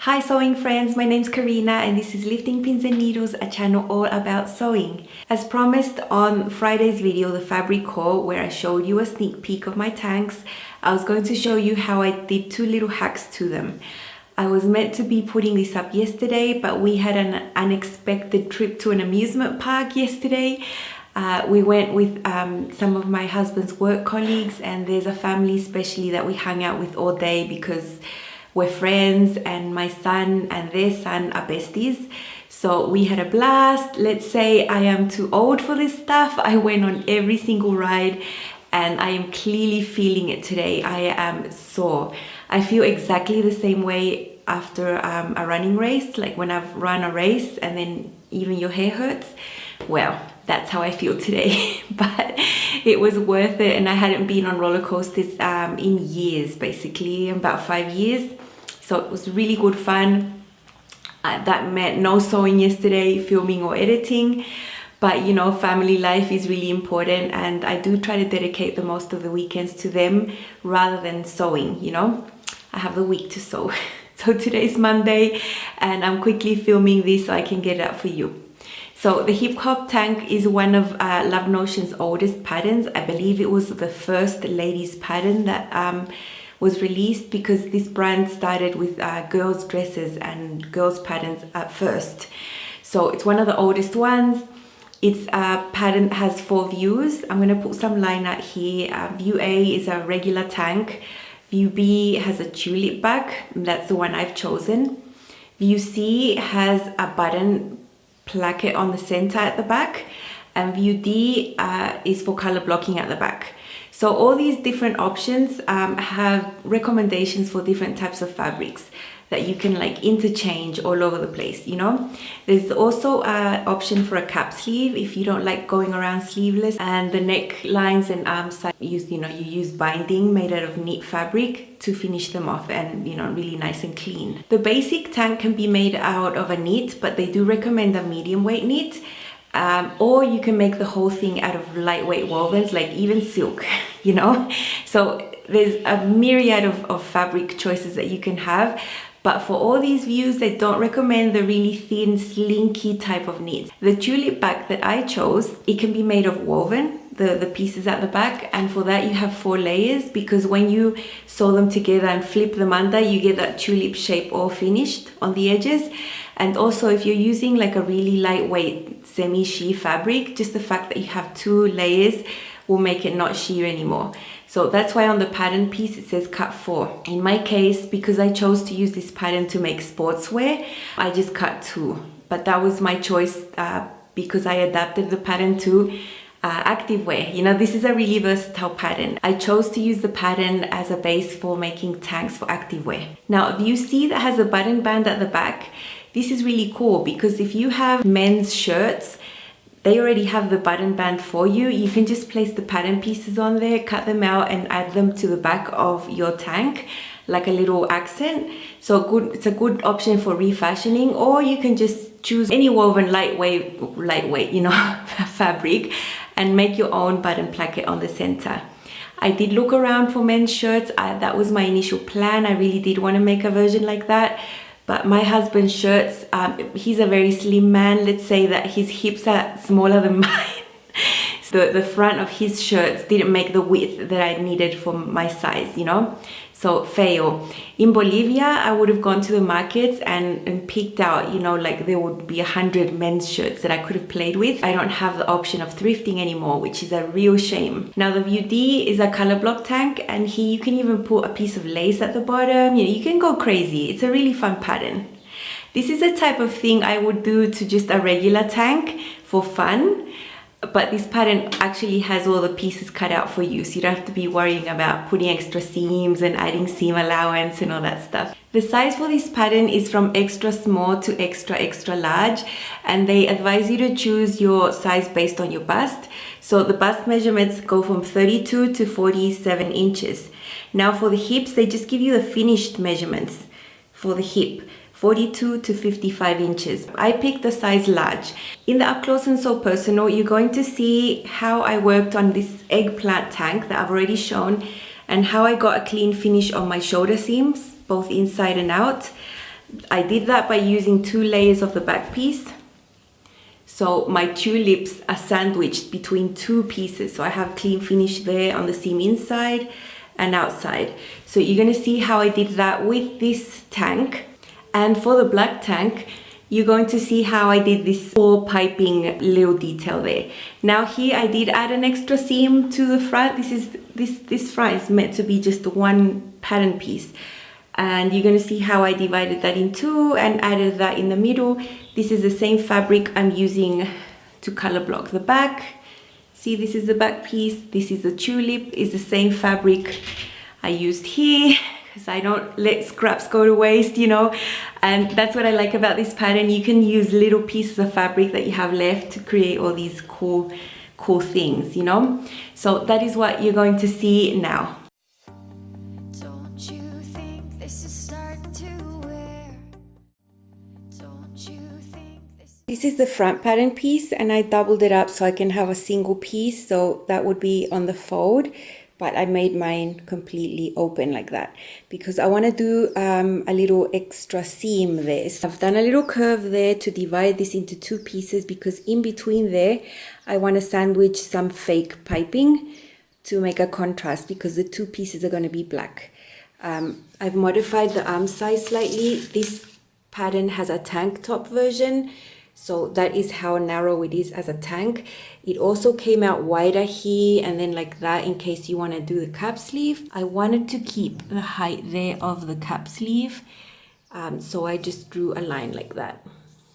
Hi sewing friends, my name's Karina and this is Lifting Pins and Needles, a channel all about sewing. As promised on Friday's video, the fabric haul, where I showed you a sneak peek of my tanks, I was going to show you how I did two little hacks to them. I was meant to be putting this up yesterday, but we had an unexpected trip to an amusement park yesterday. We went with some of my husband's work colleagues, and there's a family especially that we hung out with all day because we're friends and my son and their son are besties. So we had a blast. Let's say I am too old for this stuff. I went on every single ride and I am clearly feeling it today. I am sore. I feel exactly the same way after a running race, like when I've run a race and then even your hair hurts. Well, that's how I feel today, but it was worth it. And I hadn't been on roller coasters in years, basically about 5 years. So it was really good fun. That meant no sewing yesterday, filming or editing. But you know, family life is really important, and I do try to dedicate the most of the weekends to them rather than sewing, you know. I have the week to sew. So today's Monday and I'm quickly filming this so I can get it up for you. So the hip hop tank is one of Love Notion's oldest patterns. I believe it was the first ladies pattern that was released, because this brand started with girls dresses and girls patterns at first. So it's one of the oldest ones. Its pattern has 4 views. I'm going to put some line out here. View A is a regular tank. View B has a tulip back. That's the one I've chosen. View C has a button placket on the center at the back. And view D is for color blocking at the back. So all these different options have recommendations for different types of fabrics that you can like interchange all over the place, you know. There's also an option for a cap sleeve if you don't like going around sleeveless, and the necklines and arm side you use binding made out of knit fabric to finish them off, and really nice and clean. The basic tank can be made out of a knit, but they do recommend a medium weight knit. Or you can make the whole thing out of lightweight wovens, like even silk, you know. So there's a myriad of fabric choices that you can have. But for all these views, they don't recommend the really thin, slinky type of knits. The tulip back that I chose, it can be made of woven, the pieces at the back, and for that you have 4 layers, because when you sew them together and flip them under, you get that tulip shape all finished on the edges. And also if you're using like a really lightweight semi-sheer fabric, just the fact that you have 2 layers will make it not sheer anymore. So that's why on the pattern piece it says cut 4. In my case, because I chose to use this pattern to make sportswear, I just cut 2. But that was my choice because I adapted the pattern to activewear. You know, this is a really versatile pattern. I chose to use the pattern as a base for making tanks for activewear. Now, if you see that has a button band at the back, this is really cool, because if you have men's shirts, they already have the button band for you. You can just place the pattern pieces on there, cut them out and add them to the back of your tank like a little accent. So it's a good option for refashioning, or you can just choose any woven lightweight, fabric and make your own button placket on the center. I did look around for men's shirts. That was my initial plan. I really did want to make a version like that. But my husband's shirts, he's a very slim man. Let's say that his hips are smaller than mine. So the front of his shirts didn't make the width that I needed for my size, you know. So fail. In Bolivia, I would have gone to the markets and picked out, like there would be 100 men's shirts that I could have played with. I don't have the option of thrifting anymore, which is a real shame. Now the View D is a color block tank, and here you can even put a piece of lace at the bottom. You can go crazy. It's a really fun pattern. This is a type of thing I would do to just a regular tank for fun. But this pattern actually has all the pieces cut out for you, so you don't have to be worrying about putting extra seams and adding seam allowance and all that stuff. The size for this pattern is from extra small to extra large, and they advise you to choose your size based on your bust. So the bust measurements go from 32 to 47 inches. Now for the hips, they just give you the finished measurements for the hip. 42 to 55 inches. I picked the size large. In the Up Close and So Personal, you're going to see how I worked on this eggplant tank that I've already shown, and how I got a clean finish on my shoulder seams, both inside and out. I did that by using 2 layers of the back piece. So my tulips are sandwiched between 2 pieces. So I have clean finish there on the seam inside and outside. So you're gonna see how I did that with this tank. And for the black tank, you're going to see how I did this faux piping little detail there. Now here I did add an extra seam to the front. This front is meant to be just one pattern piece. And you're gonna see how I divided that in 2 and added that in the middle. This is the same fabric I'm using to color block the back. See, this is the back piece. This is the tulip, is the same fabric I used here, because I don't let scraps go to waste, you know. And that's what I like about this pattern. You can use little pieces of fabric that you have left to create all these cool things, you know. So that is what you're going to see now. Don't you think this is starting to wear? Don't you think this is the front pattern piece, and I doubled it up so I can have a single piece, so that would be on the fold. But I made mine completely open like that because I want to do a little extra seam there. So I've done a little curve there to divide this into 2 pieces, because in between there I want to sandwich some fake piping to make a contrast, because the 2 pieces are going to be black. I've modified the arm size slightly. This pattern has a tank top version, so that is how narrow it is as a tank. It also came out wider here and then like that in case you want to do the cap sleeve. I wanted to keep the height there of the cap sleeve, so I just drew a line like that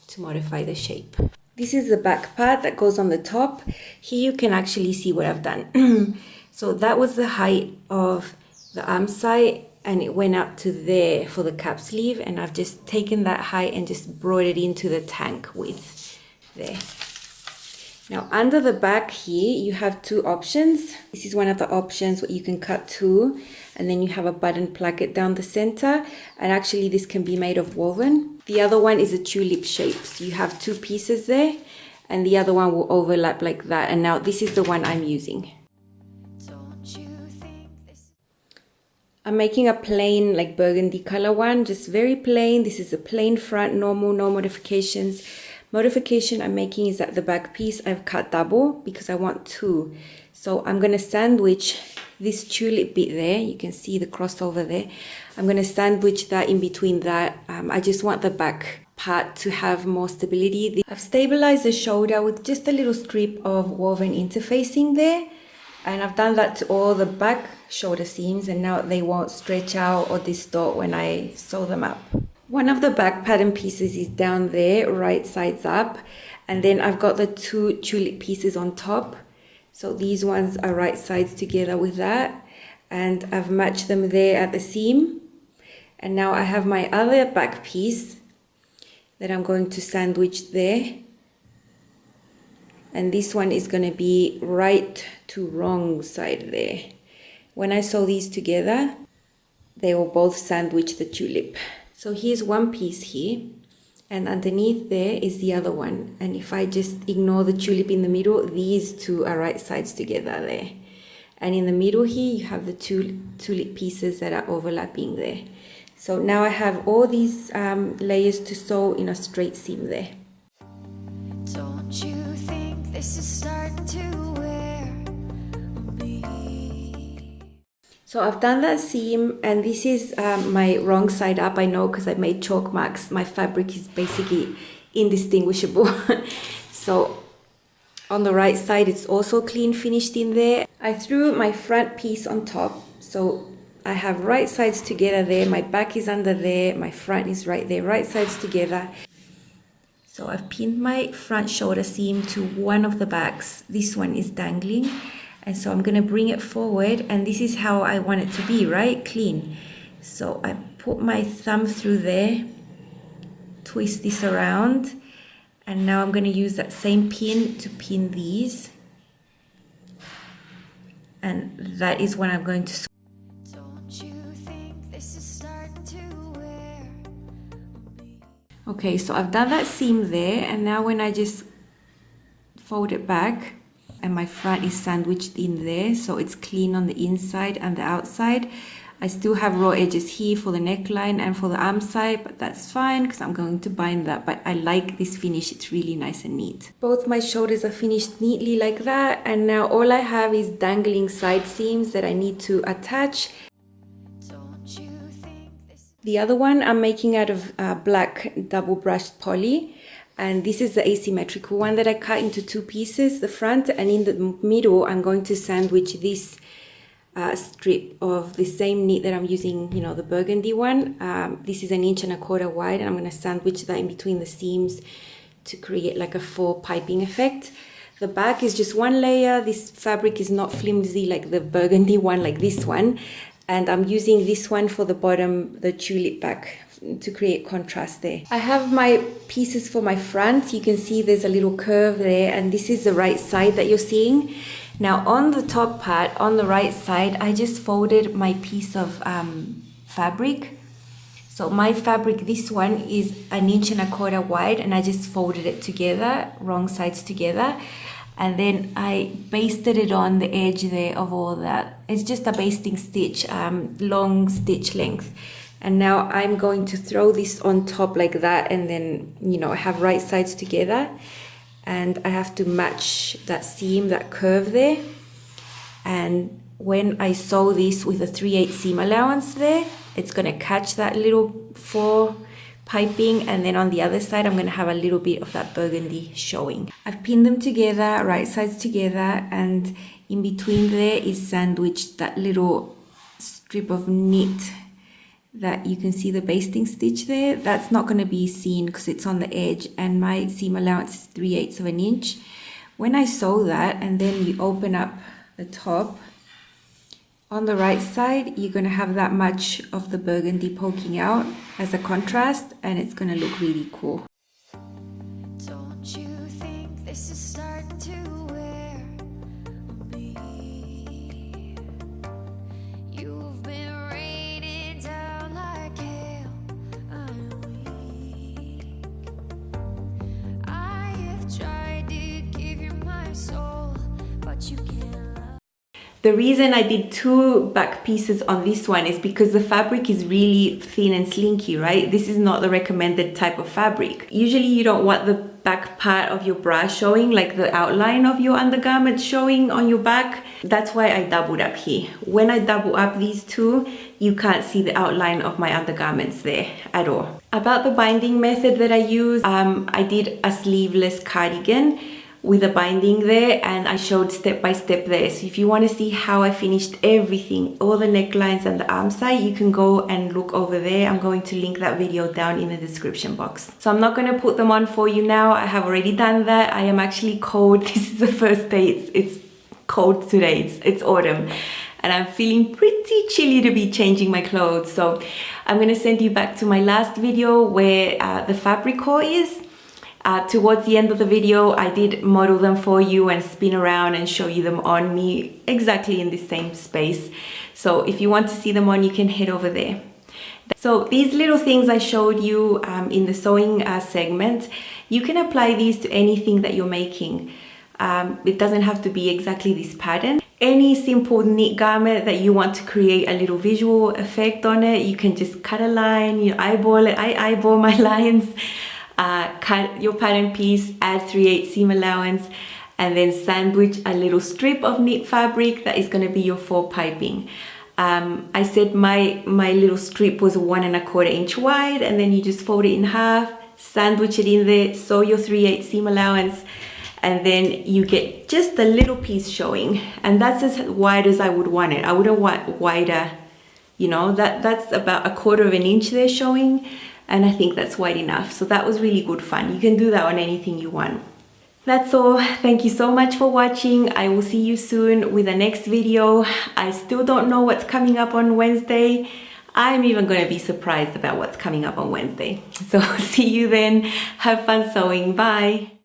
to modify the shape. This is the back part that goes on the top. Here you can actually see what I've done. So that was the height of the arm side, and it went up to there for the cap sleeve, and I've just taken that height and just brought it into the tank width there. Now under the back here you have 2 options. This is one of the options where you can cut 2, and then you have a button placket down the center, and actually this can be made of woven. The other one is a tulip shape, so you have 2 pieces there, and the other one will overlap like that. And now this is the one I'm using. I'm making a plain, like burgundy color one, just very plain. This is a plain front, normal, no modifications. Modification I'm making is that the back piece I've cut double because I want 2. So I'm gonna sandwich this tulip bit there. You can see the crossover there. I'm gonna sandwich that in between that. I just want the back part to have more stability. I've stabilized the shoulder with just a little strip of woven interfacing there. And I've done that to all the back shoulder seams, and now they won't stretch out or distort when I sew them up. One of the back pattern pieces is down there, right sides up. And then I've got the 2 tulip pieces on top. So these ones are right sides together with that. And I've matched them there at the seam. And now I have my other back piece that I'm going to sandwich there. And this one is going to be right to wrong side there. When I sew these together, they will both sandwich the tulip. So here's one piece here, and underneath there is the other one. And if I just ignore the tulip in the middle, these 2 are right sides together there. And in the middle here, you have the 2 tulip pieces that are overlapping there. So now I have all these layers to sew in a straight seam there. Don't you think this is starting to wear me? So I've done that seam, and this is my wrong side up. I know because I made chalk marks. My fabric is basically indistinguishable. So on the right side, it's also clean finished in there. I threw my front piece on top. So I have right sides together there. My back is under there. My front is right there. Right sides together. So I've pinned my front shoulder seam to one of the backs. This one is dangling. And so I'm going to bring it forward, and this is how I want it to be, right? Clean. So I put my thumb through there, twist this around, and now I'm going to use that same pin to pin these. And that is what I'm going to sew. Don't you think this is starting to wear me? Okay, so I've done that seam there, and now when I just fold it back, and my front is sandwiched in there, so it's clean on the inside and the outside, I still have raw edges here for the neckline and for the arm side, but that's fine because I'm going to bind that. But I like this finish, it's really nice and neat. Both my shoulders are finished neatly like that, and now all I have is dangling side seams that I need to attach. The other one I'm making out of black double brushed poly, and this is the asymmetrical one that I cut into 2 pieces, the front, and in the middle I'm going to sandwich this strip of the same knit that I'm using, you know, the burgundy one. This is 1.25 inches wide, and I'm going to sandwich that in between the seams to create like a faux piping effect. The back is just 1 layer. This fabric is not flimsy like the burgundy one, like this one. And I'm using this one for the bottom, the tulip back, to create contrast there. I have my pieces for my front. You can see there's a little curve there, and this is the right side that you're seeing. Now on the top part, on the right side, I just folded my piece of fabric. So my fabric, this one is 1.25 inches wide, and I just folded it together, wrong sides together. And then I basted it on the edge there of all that. It's just a basting stitch, long stitch length. And now I'm going to throw this on top like that, and then, you know, I have right sides together, and I have to match that seam, that curve there. And when I sew this with a 3/8 seam allowance there, it's gonna catch that little faux piping, and then on the other side I'm going to have a little bit of that burgundy showing. I've pinned them together, right sides together, and in between there is sandwiched that little strip of knit that you can see the basting stitch there. That's not going to be seen because it's on the edge, and my seam allowance is 3/8 of an inch. When I sew that, and then you open up the top, on the right side, you're going to have that much of the burgundy poking out as a contrast, and it's going to look really cool. Don't you think this is starting to wear on me? You've been rated down like hail. I'm weak. I have tried to give you my soul, but you can't. The reason I did 2 back pieces on this one is because the fabric is really thin and slinky, right? This is not the recommended type of fabric. Usually you don't want the back part of your bra showing, like the outline of your undergarment showing on your back. That's why I doubled up here. When I double up these 2, you can't see the outline of my undergarments there at all. About the binding method that I use, I did a sleeveless cardigan with a binding there, and I showed step by step there. So if you want to see how I finished everything, all the necklines and the arm side, you can go and look over there. I'm going to link that video down in the description box. So I'm not going to put them on for you now. I have already done that. I am actually cold. This is the first day it's cold today. It's autumn, and I'm feeling pretty chilly to be changing my clothes. So I'm going to send you back to my last video where the fabric haul is. Towards the end of the video, I did model them for you and spin around and show you them on me exactly in the same space. So if you want to see them on, you can head over there. So these little things I showed you in the sewing segment, you can apply these to anything that you're making. It doesn't have to be exactly this pattern. Any simple knit garment that you want to create a little visual effect on it, you can just cut a line, you eyeball it. I eyeball my lines. Cut your pattern piece, add 3/8 seam allowance, and then sandwich a little strip of knit fabric that is going to be your faux piping. I said my little strip was 1.25 inch wide, and then you just fold it in half, sandwich it in there, sew your 3/8 seam allowance, and then you get just a little piece showing. And that's as wide as I would want it. I wouldn't want wider, you know, that's about 1/4 inch there showing. And I think that's wide enough. So that was really good fun. You can do that on anything you want. That's all. Thank you so much for watching. I will see you soon with the next video. I still don't know what's coming up on Wednesday. I'm even going to be surprised about what's coming up on Wednesday. So see you then. Have fun sewing. Bye.